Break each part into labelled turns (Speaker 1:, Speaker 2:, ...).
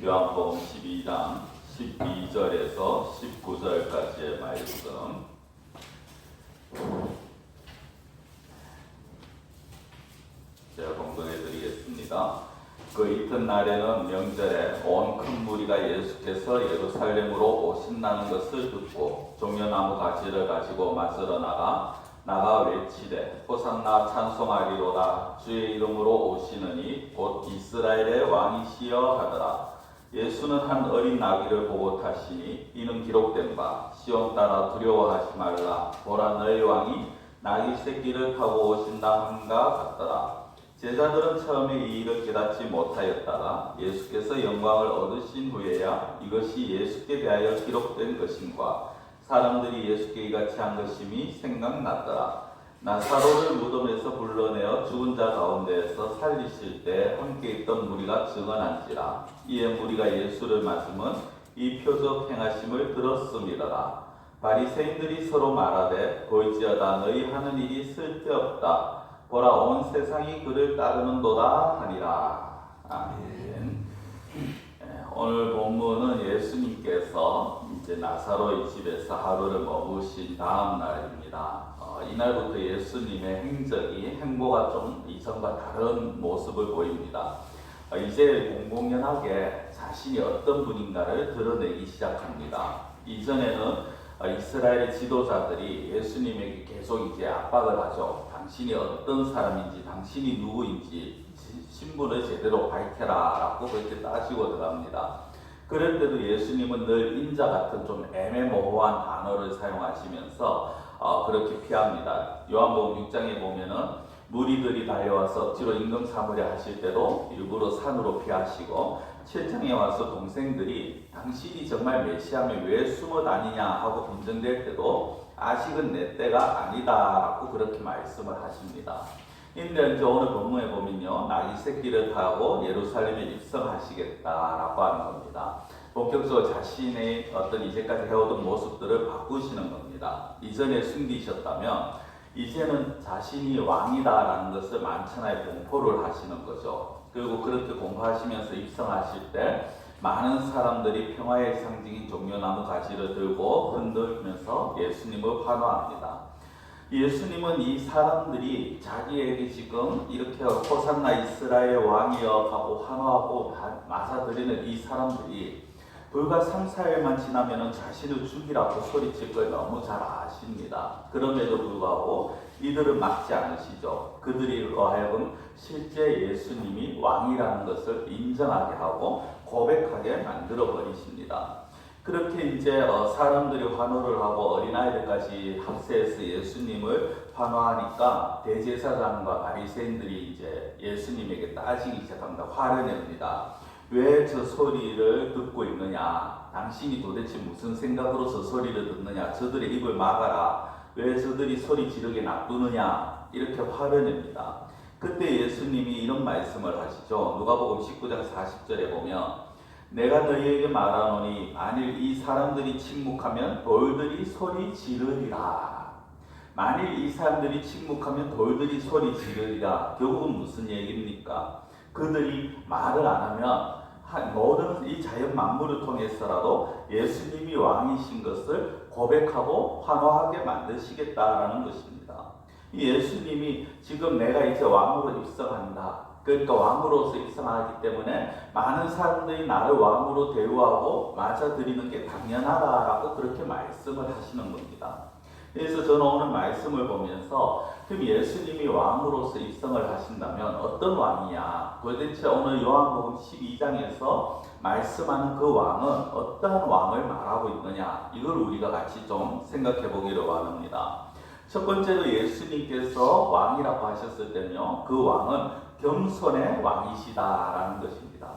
Speaker 1: 요한복음 12장 12절에서 19절까지의 말씀. 제가 공독해 드리겠습니다. 그 이튿날에는 명절에 온 큰 무리가 예수께서 예루살렘으로 오신다는 것을 듣고 종려나무 가지를 가지고 맞으러 나가 외치되 호산나 찬송하리로다 주의 이름으로 오시느니 곧 이스라엘의 왕이시여 하더라. 예수는 한 어린 나귀를 보고 타시니 이는 기록된 바 시온 따라 두려워하지 말라 보라 너희 왕이 나귀 새끼를 타고 오신다 함과 같더라. 제자들은 처음에 이 일을 깨닫지 못하였다가 예수께서 영광을 얻으신 후에야 이것이 예수께 대하여 기록된 것인가 사람들이 예수께 이같이 한 것임이 생각났더라. 나사로를 무덤에서 불러내어 죽은 자 가운데에서 살리실 때 함께 있던 무리가 증언한지라. 이에 무리가 예수를 맞으면 이 표적 행하심을 들었음이더라. 바리새인들이 서로 말하되 볼지어다 너희 하는 일이 쓸데없다. 보라 온 세상이 그를 따르는도다 하니라. 아멘. 오늘 본문은 예수님께서 이제 나사로의 집에서 하루를 머무신 다음 날입니다. 이날부터 예수님의 행보가 좀 이전과 다른 모습을 보입니다. 이제 공공연하게 자신이 어떤 분인가를 드러내기 시작합니다. 이전에는 이스라엘의 지도자들이 예수님에게 계속 이제 압박을 하죠. 당신이 어떤 사람인지, 당신이 누구인지 신분을 제대로 밝혀라 라고 그렇게 따지고 들어갑니다. 그런데도 예수님은 늘 인자 같은 좀 애매모호한 단어를 사용하시면서 그렇게 피합니다. 요한복음 6장에 보면은 무리들이 달려와서 억지로 임금 삼으려 하실 때도 일부러 산으로 피하시고 7장에 와서 동생들이 당신이 정말 메시아면 왜 숨어 다니냐 하고 분쟁될 때도 아직은 내 때가 아니다 라고 그렇게 말씀을 하십니다. 근데 이제 오늘 본문에 보면요 나귀 새끼를 타고 예루살렘에 입성하시겠다라고 하는 겁니다. 본격적으로 자신의 어떤 이제까지 해오던 모습들을 바꾸시는 겁니다. 이전에 숨기셨다면 이제는 자신이 왕이다라는 것을 만천하에 공포를 하시는 거죠. 그리고 그렇게 공포하시면서 입성하실 때 많은 사람들이 평화의 상징인 종려나무 가지를 들고 흔들면서 예수님을 환호합니다. 예수님은 이 사람들이 자기에게 지금 이렇게 호산나 이스라엘 왕이여 하고 환호하고 맞아들이는 이 사람들이 불과 3, 4일만 지나면 자신을 죽이라고 소리칠 걸 너무 잘 아십니다. 그럼에도 불구하고 이들은 막지 않으시죠. 그들로 하여금 실제 예수님이 왕이라는 것을 인정하게 하고 고백하게 만들어 버리십니다. 그렇게 이제 사람들이 환호를 하고 어린아이들까지 합세해서 예수님을 환호하니까 대제사장과 바리새인들이 이제 예수님에게 따지기 시작합니다. 화를 냅니다. 왜 저 소리를 듣고 있느냐? 당신이 도대체 무슨 생각으로 저 소리를 듣느냐? 저들의 입을 막아라. 왜 저들이 소리 지르게 놔두느냐? 이렇게 화를 냅니다. 그때 예수님이 이런 말씀을 하시죠. 누가복음 19장 40절에 보면 내가 너희에게 말하노니 만일 이 사람들이 침묵하면 돌들이 소리 지르리라. 만일 이 사람들이 침묵하면 돌들이 소리 지르리라. 결국은 무슨 얘기입니까? 그들이 말을 안 하면 모든 이 자연 만물을 통해서라도 예수님이 왕이신 것을 고백하고 환호하게 만드시겠다라는 것입니다. 예수님이 지금 내가 이제 왕으로 입성한다. 그러니까 왕으로서 입성하기 때문에 많은 사람들이 나를 왕으로 대우하고 맞아들이는 게 당연하다라고 그렇게 말씀을 하시는 겁니다. 그래서 저는 오늘 말씀을 보면서 그럼 예수님이 왕으로서 입성을 하신다면 어떤 왕이냐? 도대체 오늘 요한복음 12장에서 말씀하는 그 왕은 어떠한 왕을 말하고 있느냐? 이걸 우리가 같이 좀 생각해 보기를 원합니다. 첫 번째로 예수님께서 왕이라고 하셨을 때는요, 그 왕은 겸손의 왕이시다라는 것입니다.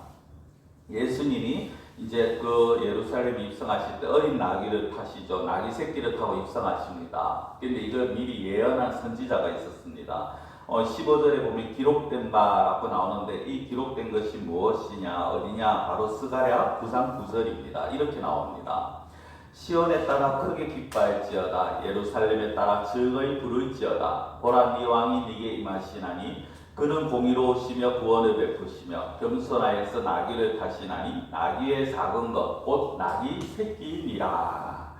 Speaker 1: 예수님이 이제 그 예루살렘에 입성하실 때 어린 나귀를 타시죠. 나귀 새끼를 타고 입성하십니다. 근데 이걸 미리 예언한 선지자가 있었습니다. 15절에 보면 기록된 바라고 나오는데 이 기록된 것이 무엇이냐, 어디냐, 바로 스가랴 9장 9절입니다. 이렇게 나옵니다. 시온에 따라 크게 기뻐할지어다. 예루살렘에 따라 즐거이 부를지어다. 보라 네 왕이 네게 임하시나니 그는 공의로우시며 구원을 베푸시며 겸손하여서 나귀를 타시나니 나귀의 작은 것 곧 나귀 새끼니라.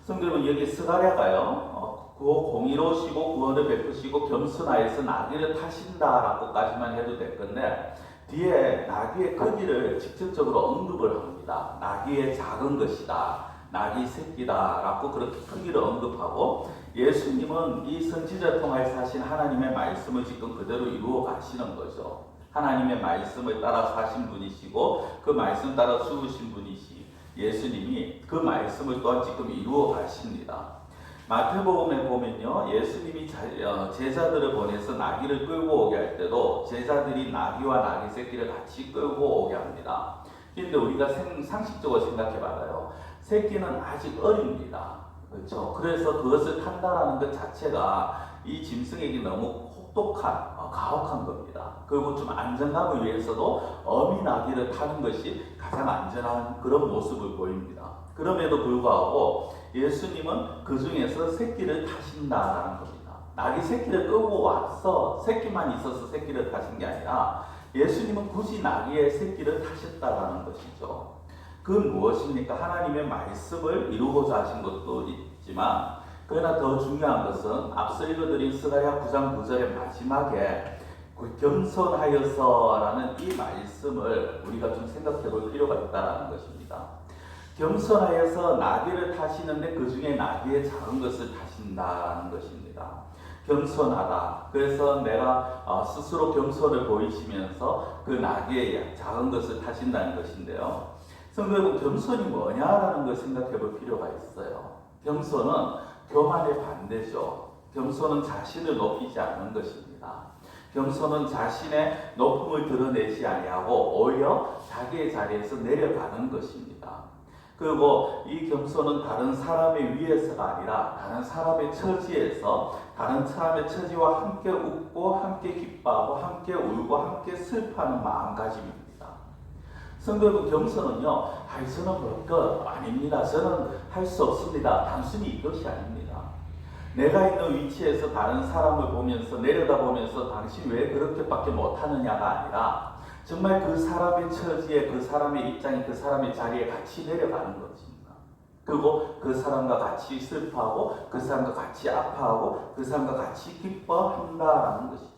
Speaker 1: 성도 여러분, 여기 스가랴가요, 그 공의로우시고 구원을 베푸시고 겸손하여서 나귀를 타신다라고까지만 해도 될 건데, 뒤에 나귀의 크기를 직접적으로 언급을 합니다. 나귀의 작은 것이다, 나귀 새끼다 라고 그렇게 크기를 언급하고, 예수님은 이 선지자를 통해서 하신 하나님의 말씀을 지금 그대로 이루어 가시는 거죠. 하나님의 말씀을 따라 사신 분이시고 그 말씀 따라 죽으신 분이시 예수님이 그 말씀을 또한 지금 이루어 가십니다. 마태복음에 보면요, 예수님이 제자들을 보내서 나귀를 끌고 오게 할 때도 제자들이 나귀와 나귀 새끼를 같이 끌고 오게 합니다. 그런데 우리가 상식적으로 생각해 봐요. 새끼는 아직 어립니다. 그렇죠. 그래서 그것을 탄다라는 것 자체가 이 짐승에게 너무 혹독한, 가혹한 겁니다. 그리고 좀 안정감을 위해서도 어미 나귀를 타는 것이 가장 안전한 그런 모습을 보입니다. 그럼에도 불구하고 예수님은 그 중에서 새끼를 타신다라는 겁니다. 나귀 새끼를 끌고 와서 새끼만 있어서 새끼를 타신 게 아니라 예수님은 굳이 나귀의 새끼를 타셨다라는 것이죠. 그건 무엇입니까? 하나님의 말씀을 이루고자 하신 것도 있지만, 그러나 더 중요한 것은 앞서 읽어드린 스가랴 9장 9절의 마지막에 그 겸손하여서라는 이 말씀을 우리가 좀 생각해 볼 필요가 있다는 것입니다. 겸손하여서 나귀를 타시는데 그 중에 나귀의 작은 것을 타신다는 것입니다. 겸손하다. 그래서 내가 스스로 겸손을 보이시면서 그 나귀의 작은 것을 타신다는 것인데요. 성도 여러분, 겸손이 뭐냐라는 걸 생각해 볼 필요가 있어요. 겸손은 교만의 반대죠. 겸손은 자신을 높이지 않는 것입니다. 겸손은 자신의 높음을 드러내지 아니하고 오히려 자기의 자리에서 내려가는 것입니다. 그리고 이 겸손은 다른 사람의 위에서가 아니라 다른 사람의 처지에서 다른 사람의 처지와 함께 웃고 함께 기뻐하고 함께 울고 함께 슬퍼하는 마음가짐입니다. 성도 여러분, 겸손은요, 저는 볼 것 아닙니다. 저는 할 수 없습니다. 단순히 이것이 아닙니다. 내가 있는 위치에서 다른 사람을 보면서 내려다보면서 당신 왜 그렇게밖에 못하느냐가 아니라 정말 그 사람의 처지에, 그 사람의 입장에, 그 사람의 자리에 같이 내려가는 것입니다. 그리고 그 사람과 같이 슬퍼하고 그 사람과 같이 아파하고 그 사람과 같이 기뻐한다라는 것이죠.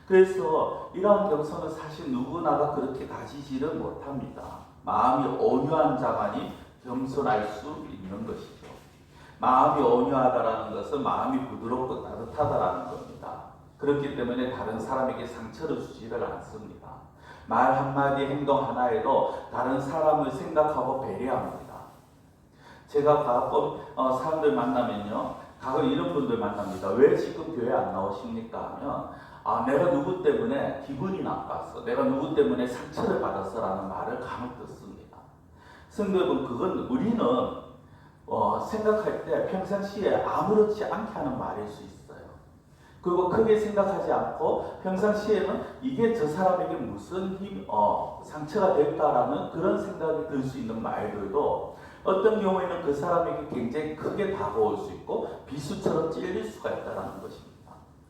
Speaker 1: 그래서 이러한 겸손은 사실 누구나가 그렇게 가지지를 못합니다. 마음이 온유한 자만이 겸손할 수 있는 것이죠. 마음이 온유하다라는 것은 마음이 부드럽고 따뜻하다라는 겁니다. 그렇기 때문에 다른 사람에게 상처를 주지를 않습니다. 말 한마디, 행동 하나에도 다른 사람을 생각하고 배려합니다. 제가 가끔 사람들 만나면요, 가끔 이런 분들 만납니다. 왜 지금 교회 안 나오십니까? 하면 내가 누구 때문에 기분이 나빴어, 내가 누구 때문에 상처를 받았어라는 말을 간혹 듣습니다. 성도 여러분, 그건 우리는 생각할 때 평상시에 아무렇지 않게 하는 말일 수 있어요. 그리고 크게 생각하지 않고 평상시에는 이게 저 사람에게 무슨 상처가 될까라는 그런 생각이 들 수 있는 말들도 어떤 경우에는 그 사람에게 굉장히 크게 다가올 수 있고 비수처럼 찔릴 수가 있다는 것입니다.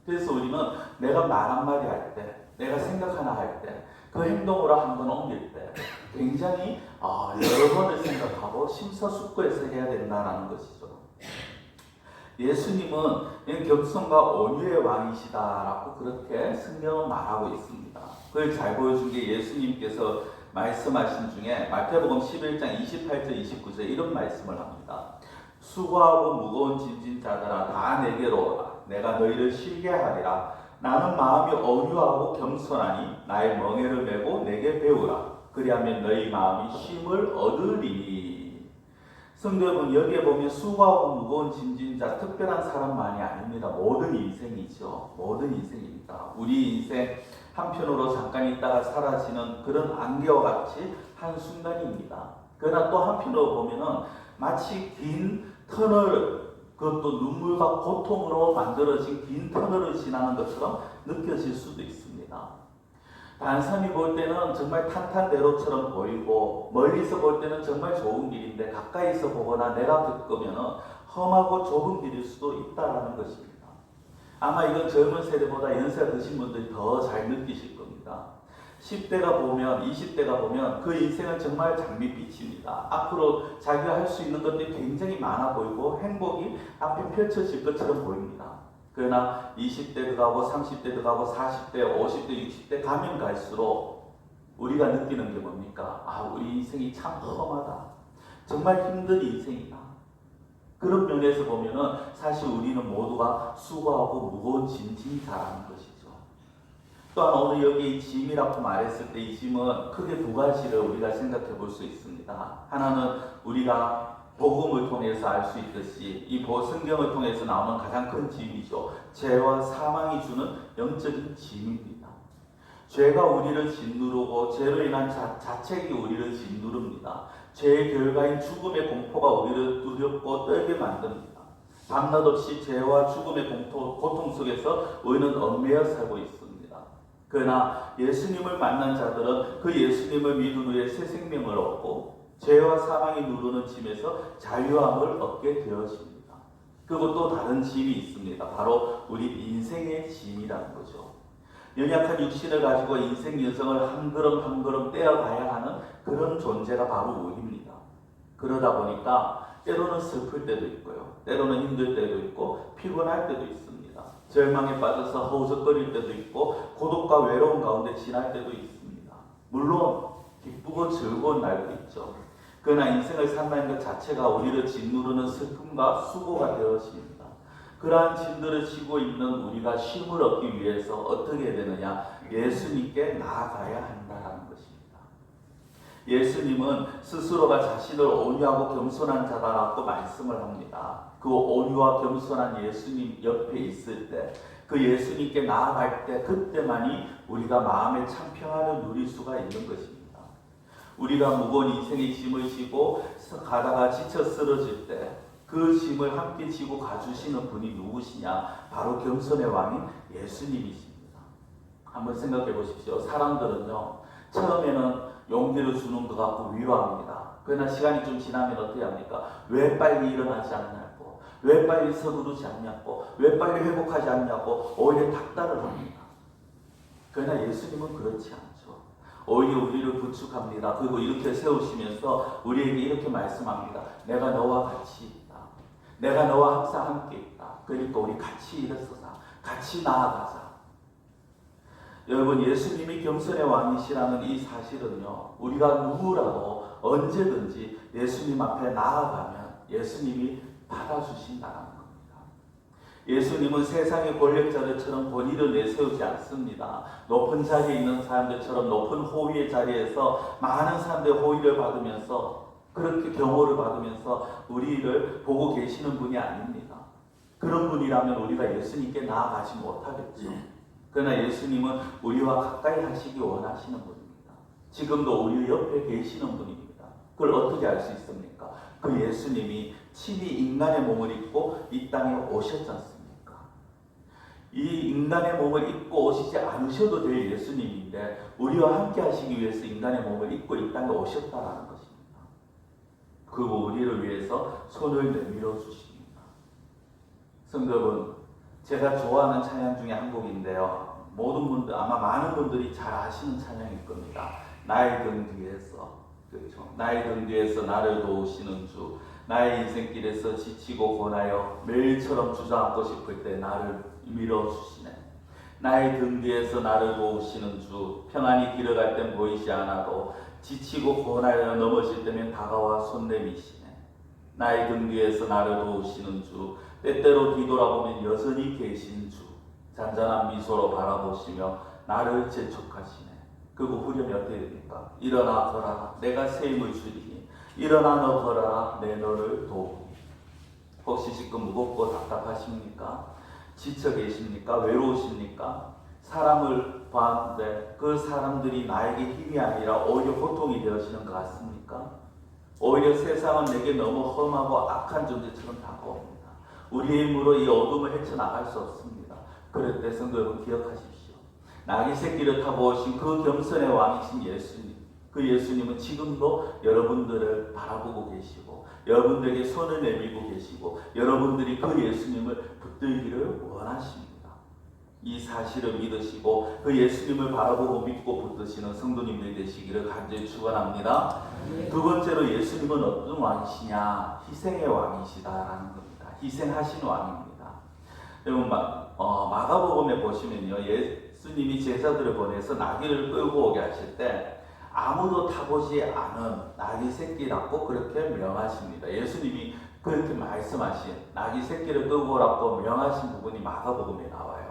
Speaker 1: 그래서 우리는 내가 말 한마디 할 때, 내가 생각 하나 할 때, 그 행동으로 한번 옮길 때 굉장히 여러 번을 생각하고 심사숙고해서 해야 된다는 것이죠. 예수님은 겸손과 온유의 왕이시다라고 그렇게 성경은 말하고 있습니다. 그걸 잘 보여준 게 예수님께서 말씀하신 중에 마태복음 11장 28절 29절 이런 말씀을 합니다. 수고하고 무거운 짐진 자들아 다 내게로 오라. 내가 너희를 쉬게 하리라. 나는 마음이 온유하고 겸손하니 나의 멍에를 메고 내게 배우라. 그리하면 너희 마음이 쉼을 얻으리니. 성도 여러분, 여기에 보면 수고하고 무거운 짐진 자, 특별한 사람만이 아닙니다. 모든 인생이죠. 모든 인생입니다. 우리 인생 한편으로 잠깐 있다가 사라지는 그런 안개와 같이 한순간입니다. 그러나 또 한편으로 보면은 마치 긴 터널, 그것도 눈물과 고통으로 만들어진 긴 터널을 지나는 것처럼 느껴질 수도 있습니다. 단순히 볼 때는 정말 탄탄대로처럼 보이고 멀리서 볼 때는 정말 좋은 길인데 가까이서 보거나 내가 겪으면 험하고 좁은 길일 수도 있다는 것입니다. 아마 이건 젊은 세대보다 연세가 드신 분들이 더 잘 느끼실 겁니다. 10대가 보면, 20대가 보면 그 인생은 정말 장밋빛입니다. 앞으로 자기가 할 수 있는 것들이 굉장히 많아 보이고 행복이 앞에 펼쳐질 것처럼 보입니다. 그러나 20대 들어가고 30대 들어가고 40대, 50대, 60대 가면 갈수록 우리가 느끼는 게 뭡니까? 아, 우리 인생이 참 험하다. 정말 힘든 인생이다. 그런 면에서 보면은 사실 우리는 모두가 수고하고 무거운 짐이 잘하는 것이죠. 또한 오늘 여기 이 짐이라고 말했을 때 이 짐은 크게 두 가지를 우리가 생각해 볼 수 있습니다. 하나는 우리가 복음을 통해서 알 수 있듯이 이 성경을 통해서 나오는 가장 큰 짐이죠. 죄와 사망이 주는 영적인 짐입니다. 죄가 우리를 짓누르고 죄로 인한 자책이 우리를 짓누릅니다. 죄의 결과인 죽음의 공포가 우리를 두렵고 떨게 만듭니다. 밤낮 없이 죄와 죽음의 고통 속에서 우리는 얽매여 살고 있습니다. 그러나 예수님을 만난 자들은 그 예수님을 믿은 후에 새 생명을 얻고 죄와 사망이 누르는 짐에서 자유함을 얻게 되어집니다. 그리고 또 다른 짐이 있습니다. 바로 우리 인생의 짐이라는 거죠. 연약한 육신을 가지고 인생 여정을 한 걸음 한 걸음 떼어가야 하는 그런 존재가 바로 우리입니다. 그러다 보니까 때로는 슬플 때도 있고요. 때로는 힘들 때도 있고 피곤할 때도 있습니다. 절망에 빠져서 허우적거릴 때도 있고 고독과 외로움 가운데 지날 때도 있습니다. 물론 기쁘고 즐거운 날도 있죠. 그러나 인생을 산다는 것 자체가 우리를 짓누르는 슬픔과 수고가 되어집니다. 그러한 짐들을 지고 있는 우리가 쉼을 얻기 위해서 어떻게 해야 되느냐? 예수님께 나아가야 한다는 것입니다. 예수님은 스스로가 자신을 온유하고 겸손한 자다라고 말씀을 합니다. 그 온유와 겸손한 예수님 옆에 있을 때, 그 예수님께 나아갈 때 그때만이 우리가 마음의 참 평안을 누릴 수가 있는 것입니다. 우리가 무거운 인생의 짐을 지고 가다가 지쳐 쓰러질 때 그 짐을 함께 지고 가주시는 분이 누구시냐? 바로 겸손의 왕인 예수님이십니다. 한번 생각해 보십시오. 사람들은요, 처음에는 용기를 주는 것 같고 위로합니다. 그러나 시간이 좀 지나면 어떻게 합니까? 왜 빨리 일어나지 않냐고, 왜 빨리 서두르지 않냐고, 왜 빨리 회복하지 않냐고 오히려 닥달을 합니다. 그러나 예수님은 그렇지 않죠. 오히려 우리를 부축합니다. 그리고 이렇게 세우시면서 우리에게 이렇게 말씀합니다. 내가 너와 같이 있다. 내가 너와 항상 함께 있다. 그러니까 우리 같이 일어서자. 같이 나아가자. 여러분, 예수님이 겸손의 왕이시라는 이 사실은요, 우리가 누구라도 언제든지 예수님 앞에 나아가면 예수님이 받아주신다는 겁니다. 예수님은 세상의 권력자들처럼 본인을 내세우지 않습니다. 높은 자리에 있는 사람들처럼 높은 호위의 자리에서 많은 사람들의 호위를 받으면서 그렇게 경호를 받으면서 우리를 보고 계시는 분이 아닙니다. 그런 분이라면 우리가 예수님께 나아가지 못하겠죠. 그러나 예수님은 우리와 가까이 하시기 원하시는 분입니다. 지금도 우리 옆에 계시는 분입니다. 그걸 어떻게 알 수 있습니까? 그 예수님이 친히 인간의 몸을 입고 이 땅에 오셨지 않습니까? 이 인간의 몸을 입고 오시지 않으셔도 될 예수님인데 우리와 함께 하시기 위해서 인간의 몸을 입고 이 땅에 오셨다는 것입니다. 그리고 우리를 위해서 손을 내밀어 주십니다. 성도 여러분, 제가 좋아하는 찬양 중에 한 곡인데요. 모든 분들, 아마 많은 분들이 잘 아시는 찬양일 겁니다. 나의 등 뒤에서, 그렇죠? 나의 등 뒤에서 나를 도우시는 주, 나의 인생길에서 지치고 고나여 매일처럼 주저앉고 싶을 때 나를 밀어주시네. 나의 등 뒤에서 나를 도우시는 주, 평안히 길을 갈 땐 보이지 않아도 지치고 고나여 넘어질 때면 다가와 손 내미시네. 나의 등 뒤에서 나를 도우시는 주, 때때로 뒤돌아보면 여전히 계신 주, 잔잔한 미소로 바라보시며 나를 재촉하시네. 그리고 후렴이 어떻게 됩니까? 일어나 걸어라, 내가 새 힘을 주리니 일어나 너 걸어라, 내 너를 도우니. 혹시 지금 무겁고 답답하십니까? 지쳐 계십니까? 외로우십니까? 사람을 봤는데 그 사람들이 나에게 힘이 아니라 오히려 고통이 되어지는 것 같습니까? 오히려 세상은 내게 너무 험하고 악한 존재처럼 다가옵니다. 우리의 힘으로 이 어둠을 헤쳐나갈 수 없습니다. 그럴 때 성도 여러분 기억하십시오. 나귀 새끼를 타고 오신 그 겸손의 왕이신 예수님, 그 예수님은 지금도 여러분들을 바라보고 계시고 여러분들에게 손을 내밀고 계시고 여러분들이 그 예수님을 붙들기를 원하십니다. 이 사실을 믿으시고 그 예수님을 바라보고 믿고 붙드시는 성도님들이 되시기를 간절히 축원합니다. 두 번째로 예수님은 어떤 왕이시냐? 희생의 왕이시다라는 겁니다. 희생하신 왕입니다. 여러분 마가복음에 보시면요, 예수님이 제자들을 보내서 나귀를 끌고 오게 하실 때 아무도 타보지 않은 나귀 새끼라고 그렇게 명하십니다. 예수님이 그렇게 말씀하신 나귀 새끼를 끌고 오라고 명하신 부분이 마가복음에 나와요.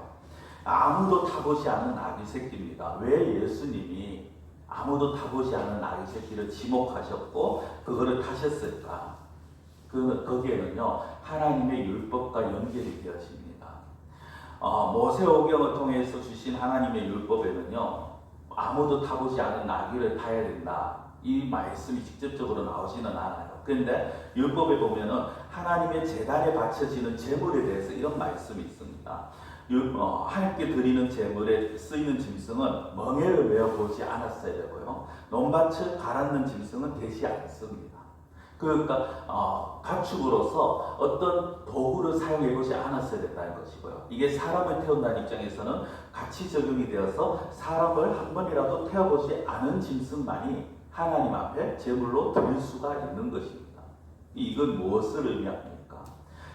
Speaker 1: 아무도 타보지 않은 나귀 새끼입니다. 왜 예수님이 아무도 타보지 않은 나귀 새끼를 지목하셨고 그거를 타셨을까? 거기에는요, 하나님의 율법과 연결이 되어집니다. 모세오경을 통해서 주신 하나님의 율법에는요, 아무도 타보지 않은 나귀를 타야 된다, 이 말씀이 직접적으로 나오지는 않아요. 그런데 율법에 보면은 하나님의 제단에 바쳐지는 제물에 대해서 이런 말씀이 있습니다. 하나님께 드리는 제물에 쓰이는 짐승은 멍에를 메어 보지 않았어야 되고요, 논밭을 갈았는 짐승은 되지 않습니다. 그러니까 가축으로서 어떤 도구를 사용해 보지 않았어야 된다는 것이고요. 이게 사람을 태운다는 입장에서는 같이 적용이 되어서 사람을 한 번이라도 태워보지 않은 짐승만이 하나님 앞에 제물로 드릴 수가 있는 것입니다. 이건 무엇을 의미합니까?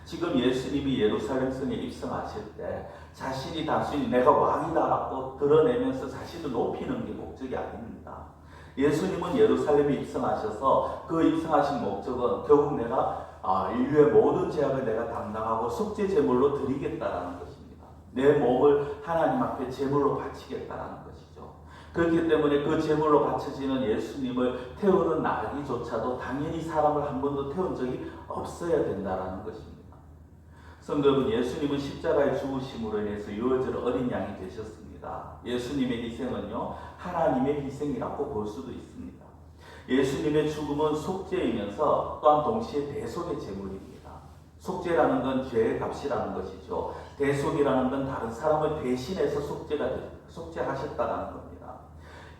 Speaker 1: 지금 예수님이 예루살렘 성에 입성하실 때 자신이 단순히 내가 왕이다라고 드러내면서 자신을 높이는 게 목적이 아닙니다. 예수님은 예루살렘에 입성하셔서 그 입성하신 목적은 결국 내가 인류의 모든 죄악을 내가 담당하고 속죄 제물로 드리겠다라는 것입니다. 내 몸을 하나님 앞에 제물로 바치겠다라는 것이죠. 그렇기 때문에 그 제물로 바쳐지는 예수님을 태우는 나귀조차도 당연히 사람을 한 번도 태운 적이 없어야 된다라는 것입니다. 성도 여러분, 예수님은 십자가의 죽으심으로 인해서 이루어질 어린 양이 되셨습니다. 예수님의 희생은요, 하나님의 희생이라고 볼 수도 있습니다. 예수님의 죽음은 속죄이면서 또한 동시에 대속의 제물입니다. 속죄라는 건 죄의 값이라는 것이죠. 대속이라는 건 다른 사람을 대신해서 속죄하셨다는 겁니다.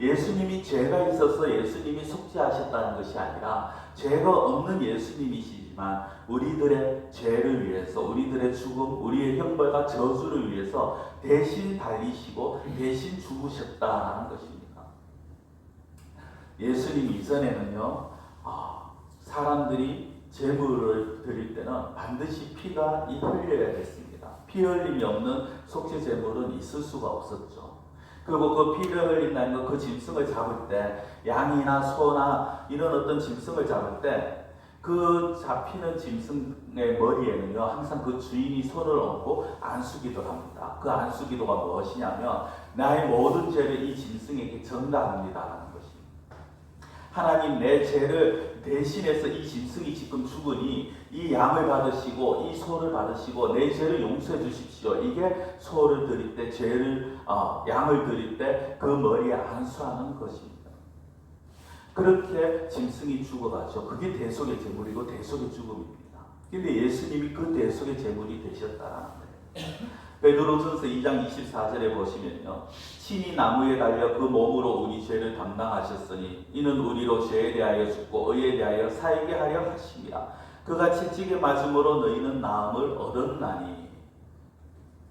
Speaker 1: 예수님이 죄가 있어서 예수님이 속죄하셨다는 것이 아니라 죄가 없는 예수님이시지만 우리들의 죄를 위해서, 우리들의 죽음, 우리의 형벌과 저주를 위해서 대신 달리시고 대신 죽으셨다는 것입니다. 예수님 이전에는요, 사람들이 제물을 드릴 때는 반드시 피가 흘려야 됐습니다. 피 흘림이 없는 속죄 제물은 있을 수가 없었죠. 그리고 그 피를 흘린다는 것, 그 짐승을 잡을 때, 양이나 소나 이런 어떤 짐승을 잡을 때 그 잡히는 짐승의 머리에는요, 항상 그 주인이 손을 얹고 안수기도 합니다. 그 안수기도가 무엇이냐면 나의 모든 죄를 이 짐승에게 전가합니다라는 것입니다. 하나님, 내 죄를 대신해서 이 짐승이 지금 죽으니 이 양을 받으시고 이 소를 받으시고 내 죄를 용서해 주십시오. 이게 소를 드릴 때, 양을 드릴 때 그 머리에 안수하는 것입니다. 그렇게 짐승이 죽어가죠. 그게 대속의 제물이고 대속의 죽음입니다. 근데 예수님이 그 대속의 제물이 되셨다는 거예요. 베드로전서 2장 24절에 보시면요, 친히 나무에 달려 그 몸으로 우리 죄를 담당하셨으니 이는 우리로 죄에 대하여 죽고 의에 대하여 살게 하려 하심이라. 그가 채찍에 맞음으로 너희는 나음을 얻었나니.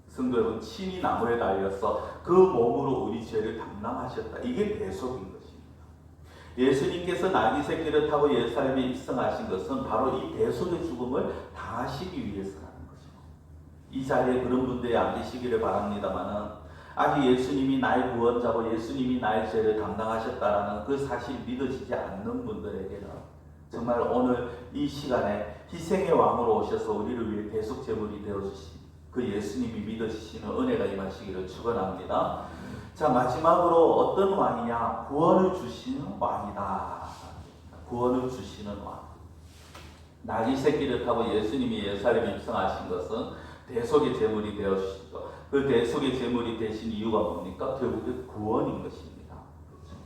Speaker 1: 성도 여러분, 친히 나무에 달려서 그 몸으로 우리 죄를 담당하셨다. 이게 대속인 것입니다. 예수님께서 나귀 새끼를 타고 예루살렘에 입성하신 것은 바로 이 대속의 죽음을 당하시기 위해서라는 것입니다. 이 자리에 그런 분들이 안 계시기를 바랍니다만은, 아직 예수님이 나의 구원자고 예수님이 나의 죄를 담당하셨다라는 그 사실이 믿어지지 않는 분들에게는 정말 오늘 이 시간에 희생의 왕으로 오셔서 우리를 위해 대속 제물이 되어주신 그 예수님이 믿어지시는 은혜가 임하시기를 축원합니다. 자, 마지막으로 어떤 왕이냐? 구원을 주시는 왕이다. 구원을 주시는 왕. 나귀 새끼를 타고 예수님이 예루살렘에 입성하신 것은 대속의 제물이 되어주시고, 그 대속의 제물이 되신 이유가 뭡니까? 결국에 구원인 것입니다. 그렇죠?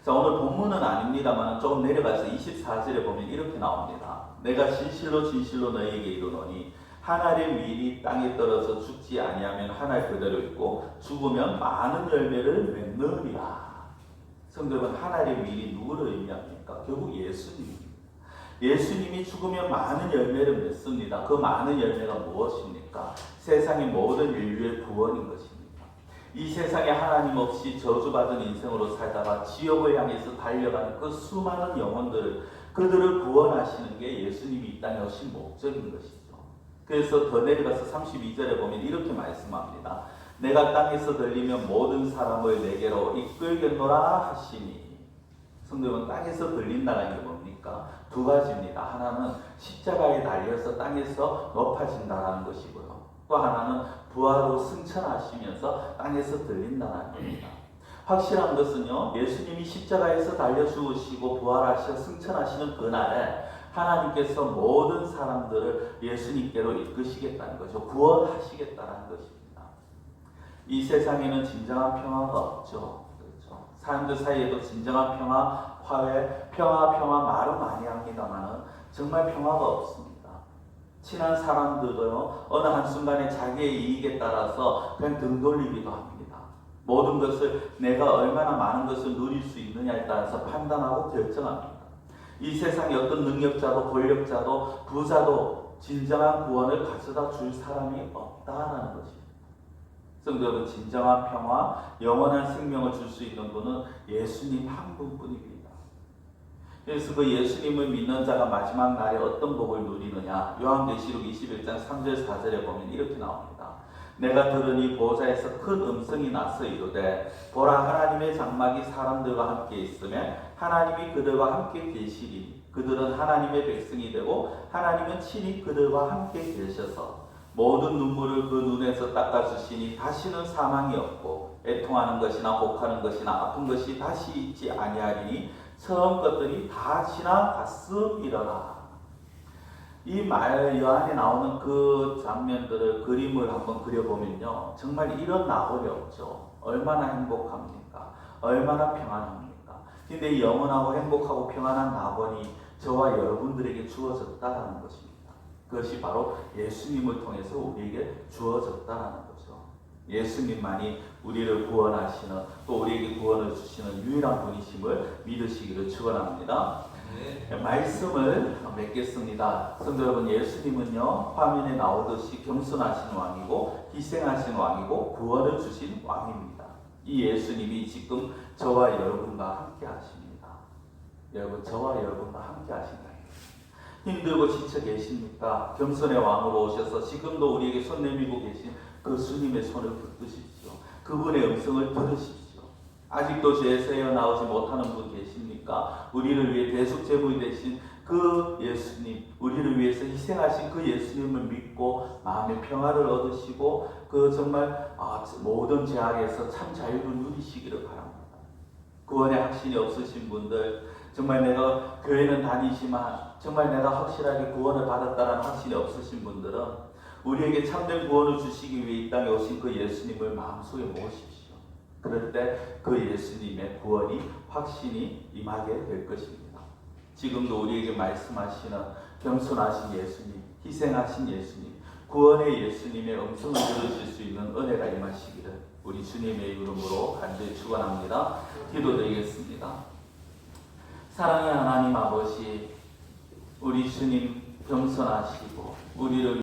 Speaker 1: 자, 오늘 본문은 아닙니다만 조금 내려가서 24절에 보면 이렇게 나옵니다. 내가 진실로 진실로 너희에게 이르노니 한 알의 밀이 땅에 떨어져 죽지 아니하면 한 알 그대로 있고 죽으면 많은 열매를 맺느니라. 성도 여러분, 한 알의 밀이 누구를 의미합니까? 결국 예수님입니다. 예수님이 죽으면 많은 열매를 맺습니다. 그 많은 열매가 무엇입니까? 세상의 모든 인류의 구원인 것입니다. 이 세상에 하나님 없이 저주받은 인생으로 살다가 지옥을 향해서 달려가는 그 수많은 영혼들을 그들을 구원하시는 게 예수님이 이 땅에 오신 목적인 것이죠. 그래서 더 내려가서 32절에 보면 이렇게 말씀합니다. 내가 땅에서 들리면 모든 사람을 내게로 이끌겠노라 하시니. 성도는 땅에서 들린다는 게 뭡니까? 두 가지입니다. 하나는 십자가에 달려서 땅에서 높아진다는 것이고요. 또 하나는 부활로 승천하시면서 땅에서 들린다는 겁니다. 확실한 것은요, 예수님이 십자가에서 달려 죽으시고 부활하셔 승천하시는 그날에 하나님께서 모든 사람들을 예수님께로 이끄시겠다는 거죠. 구원하시겠다는 것입니다. 이 세상에는 진정한 평화가 없죠. 그렇죠? 사람들 사이에도 진정한 평화, 화해, 평화 말은 많이 합니다만 정말 평화가 없습니다. 친한 사람들도 어느 한순간에 자기의 이익에 따라서 그냥 등 돌리기도 합니다. 모든 것을 내가 얼마나 많은 것을 누릴 수 있느냐에 따라서 판단하고 결정합니다. 이 세상에 어떤 능력자도 권력자도 부자도 진정한 구원을 가져다 줄 사람이 없다라는 것입니다. 성도 여러분, 진정한 평화, 영원한 생명을 줄 수 있는 분은 예수님 한 분뿐입니다. 그래서 그 예수님을 믿는 자가 마지막 날에 어떤 복을 누리느냐, 요한계시록 21장 3절 4절에 보면 이렇게 나옵니다. 내가 들으니 보좌에서 큰 음성이 나서 이르되 보라, 하나님의 장막이 사람들과 함께 있으며 하나님이 그들과 함께 계시리니 그들은 하나님의 백성이 되고 하나님은 친히 그들과 함께 계셔서 모든 눈물을 그 눈에서 닦아주시니 다시는 사망이 없고 애통하는 것이나 혹하는 것이나 아픈 것이 다시 있지 아니하리니 처음 것들이 다 지나갔음이러라. 이 말 요한에 나오는 그 장면들을 그림을 한번 그려보면요, 정말 이런 낙원이 없죠. 얼마나 행복합니까? 얼마나 평안합니까? 근데 영원하고 행복하고 평안한 낙원이 저와 여러분들에게 주어졌다는 것입니다. 그것이 바로 예수님을 통해서 우리에게 주어졌다는 거죠. 예수님만이 우리를 구원하시는, 또 우리에게 구원을 주시는 유일한 분이심을 믿으시기를 축원합니다. 말씀을 맺겠습니다. 성도 여러분, 예수님은요, 화면에 나오듯이 겸손하신 왕이고 희생하신 왕이고 구원을 주신 왕입니다. 이 예수님이 지금 저와 여러분과 함께 하십니다. 여러분, 저와 여러분과 함께 하신다. 힘들고 지쳐 계십니까? 겸손의 왕으로 오셔서 지금도 우리에게 손 내밀고 계신 그 주님의 손을 붙드십시오. 그분의 음성을 들으십시오. 아직도 죄에서 헤어나오지 못하는 분 계십니까? 우리를 위해 대속제물이 되신 그 예수님, 우리를 위해서 희생하신 그 예수님을 믿고 마음의 평화를 얻으시고 그 정말 모든 죄악에서 참 자유를 누리시기를 바랍니다. 구원의 확신이 없으신 분들, 정말 내가 교회는 다니지만 정말 내가 확실하게 구원을 받았다는 확신이 없으신 분들은 우리에게 참된 구원을 주시기 위해 이 땅에 오신 그 예수님을 마음속에 모으십시오. 그럴 때 그 예수님의 구원이 확신이 임하게 될 것입니다. 지금도 우리에게 말씀하시는 겸손하신 예수님, 희생하신 예수님, 구원의 예수님의 음성을 들으실 수 있는 은혜가 임하시기를 우리 주님의 이름으로 간절히 축원합니다. 기도드리겠습니다. 사랑의 하나님 아버지, 우리 주님 겸손하시고 우리를